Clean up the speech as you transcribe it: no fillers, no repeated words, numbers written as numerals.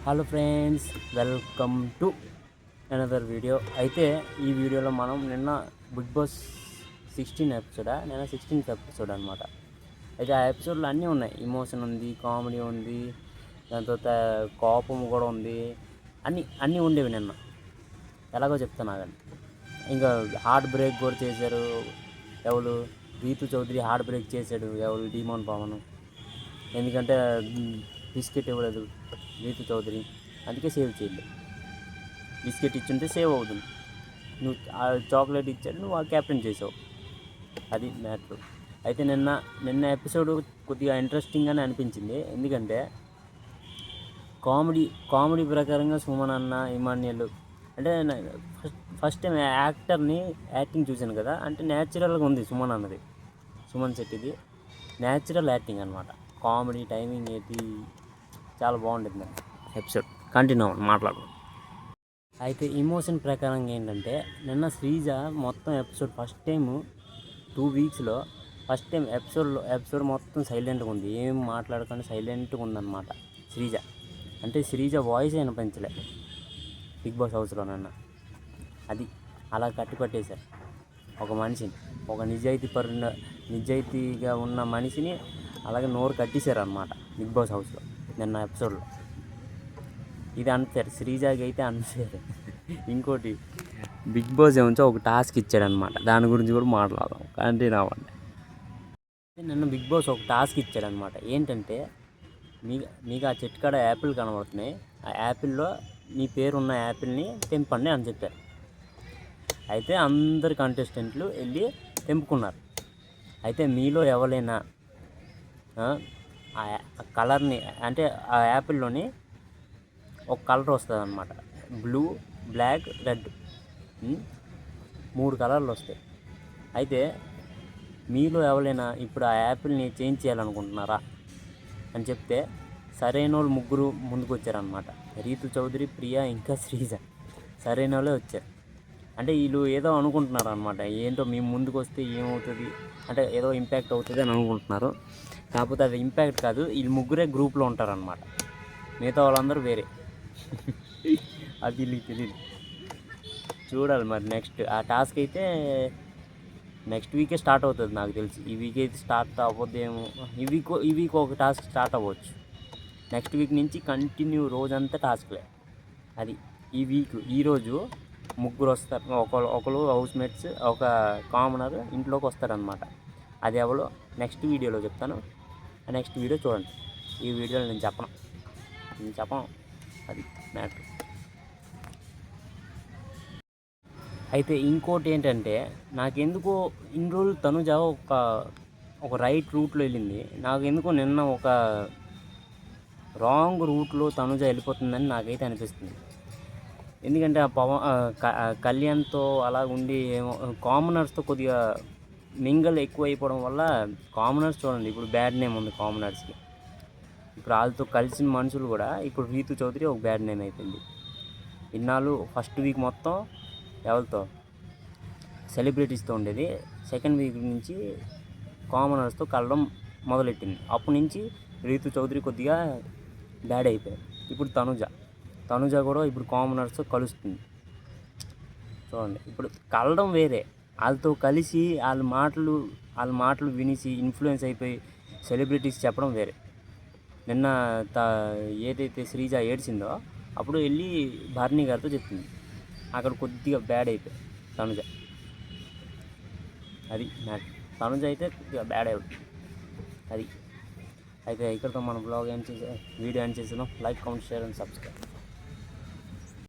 Hello friends, welcome to another video. అయితే ఈ వీడియోలో మనం నిన్న బిగ్ బాస్ 16th ఎపిసోడ్ అనమాట. అయితే ఆ ఎపిసోడ్లో అన్నీ ఉన్నాయి. ఇమోషన్ ఉంది, కామెడీ ఉంది, దాని తర్వాత కోపం కూడా ఉంది. అన్నీ ఉండేవి నిన్న. ఎలాగో చెప్తాను ఆగండి. ఇంకా హార్ట్ బ్రేక్ కూడా చేశారు. ఎవరు రీతు చౌదరి హార్ట్ బ్రేక్ చేశాడు. ఎవరు డీమోన్ పవన్. ఎందుకంటే బిస్కెట్ ఇవ్వలేదు రీతు చౌదరి, అందుకే సేవ్ చేయలేదు. బిస్కెట్ ఇచ్చుంటే సేవ్ అవుతుంది. నువ్వు ఆ చాక్లెట్ ఇచ్చాడు, నువ్వు ఆ క్యాప్టెన్ చేసావు. అది మ్యాటర్. అయితే నిన్న ఎపిసోడ్ కొద్దిగా ఇంట్రెస్టింగ్గానే అనిపించింది. ఎందుకంటే కామెడీ ప్రకారంగా సుమన్ అన్న, ఇమాన్యుల్ అంటే ఫస్ట్ టైం యాక్టింగ్ చూశాను కదా. అంటే న్యాచురల్గా ఉంది సుమన్ శెట్టిది న్యాచురల్ యాక్టింగ్ అనమాట. కామెడీ టైమింగ్ ఏంటి చాలా బాగుంటుంది ఎపిసోడ్. కంటిన్యూ మాట్లాడు. అయితే ఇమోషన్ ప్రకారంగా ఏంటంటే నిన్న శ్రీజ మొత్తం ఎపిసోడ్ ఫస్ట్ టైం 2 వీక్స్లో ఫస్ట్ టైం ఎపిసోడ్ మొత్తం సైలెంట్గా ఉంది. ఏం మాట్లాడకుండా సైలెంట్గా ఉందన్నమాట శ్రీజ. అంటే శ్రీజ వాయిస్ వినిపించలే బిగ్ బాస్ హౌస్లో నిన్న. అది అలా కట్టిపట్టేశారు ఒక మనిషిని, ఒక నిజాయితీగా ఉన్న మనిషిని అలాగే నోరు కట్టేశారు అన్నమాట బిగ్ బాస్ హౌస్లో నిన్న ఎపిసోడ్లో. ఇది అన్ఫేర్, శ్రీజాకి అయితే అన్ఫేర్. ఇంకోటి బిగ్ బాస్ ఏమో ఒక టాస్క్ ఇచ్చాడనమాట. దాని గురించి కూడా మాట్లాడదాం, కంటిన్యూ అవ్వండి. నిన్న బిగ్ బాస్ ఒక టాస్క్ ఇచ్చాడనమాట. ఏంటంటే మీకు ఆ చెట్టు కాడ యాపిల్ కనబడుతున్నాయి, ఆ యాపిల్లో మీ పేరున్న యాపిల్ని తెంపండి అని చెప్పారు. అయితే అందరు కంటెస్టెంట్లు వెళ్ళి తెంపుకున్నారు. అయితే మీలో ఎవరైనా ఆ కలర్ని, అంటే ఆ యాపిల్లోని ఒక కలర్ వస్తుంది అన్నమాట. బ్లూ, బ్లాక్, రెడ్, 3 కలర్లు వస్తాయి. అయితే మీలో ఎవరైనా ఇప్పుడు ఆ యాపిల్ని చేంజ్ చేయాలనుకుంటున్నారా అని చెప్తే సరైన వాళ్ళు 3 ముందుకు వచ్చారనమాట. రీతు చౌదరి, ప్రియా, ఇంకా శ్రీజ సరైన వాళ్ళే వచ్చారు. అంటే వీళ్ళు ఏదో అనుకుంటున్నారు అనమాట. ఏంటో మేము ముందుకు వస్తే ఏమవుతుంది, అంటే ఏదో ఇంపాక్ట్ అవుతుంది అని అనుకుంటున్నారు. కాకపోతే అది ఇంపాక్ట్ కాదు, వీళ్ళు 3 గ్రూప్లో ఉంటారనమాట. మిగతా వాళ్ళందరూ వేరే. అది వీళ్ళకి తెలియదు. చూడాలి మరి నెక్స్ట్ ఆ టాస్క్ అయితే నెక్స్ట్ వీకే స్టార్ట్ అవుతుంది నాకు తెలిసి. ఈ వీక్ అయితే స్టార్ట్ అవ్వద్దేమో. ఈ వీక్ ఒక టాస్క్ స్టార్ట్ అవ్వచ్చు. నెక్స్ట్ వీక్ నుంచి కంటిన్యూ రోజంతా టాస్క్లే. అది ఈరోజు 3 వస్తారు. ఒకరు హౌస్మేట్స్, ఒక కామనర్ ఇంట్లోకి వస్తారనమాట. అది ఎవరో నెక్స్ట్ వీడియోలో చెప్తాను. నెక్స్ట్ వీడియో చూడండి. ఈ వీడియోలో నేను చెప్పను. అది మ్యాటర్. అయితే ఇంకోటి ఏంటంటే, నాకెందుకో ఇన్ని రోజులు తనుజ ఒక రైట్ రూట్లో వెళ్ళింది. నాకెందుకో నిన్న ఒక రాంగ్ రూట్లో తనుజ వెళ్ళిపోతుందని నాకైతే అనిపిస్తుంది. ఎందుకంటే కళ్యాణ్తో అలా ఉండి ఏమో కామనర్స్తో కొద్దిగా మింగల్ ఎక్కువ అయిపోవడం వల్ల కామనర్స్ చూడండి ఇప్పుడు బ్యాడ్ నేమ్ ఉంది కామనర్స్కి. ఇప్పుడు వాళ్ళతో కలిసిన మనుషులు కూడా ఇప్పుడు రీతు చౌదరి ఒక బ్యాడ్ నేమ్ అయిపోయింది. ఇన్నాళ్ళు ఫస్ట్ వీక్ మొత్తం ఎవరితో సెలబ్రిటీస్తో ఉండేది. సెకండ్ వీక్ నుంచి కామనర్స్తో కలవడం మొదలెట్టింది. అప్పటి నుంచి రీతు చౌదరి కొద్దిగా బ్యాడ్ అయిపోయారు. ఇప్పుడు తనుజ కూడా ఇప్పుడు కామనర్స్తో కలుస్తుంది. చూడండి, ఇప్పుడు కలవడం వేరే, వాళ్ళతో కలిసి వాళ్ళ మాటలు వినేసి ఇన్ఫ్లుయెన్స్ అయిపోయి సెలబ్రిటీస్ చెప్పడం వేరే. నిన్న ఏదైతే శ్రీజ ఏడ్చిందో అప్పుడు వెళ్ళి భార్ని గారితో చెప్పింది. అక్కడ కొద్దిగా బ్యాడ్ అయిపోయి తనుజ. అది తనుజ అయితే కొద్దిగా బ్యాడ్ అయిపోతుంది. అది అయితే ఇక్కడితో మన బ్లాగ్ వీడియో ఎండ్ చేసేద్దాం. Like, comment, share and subscribe.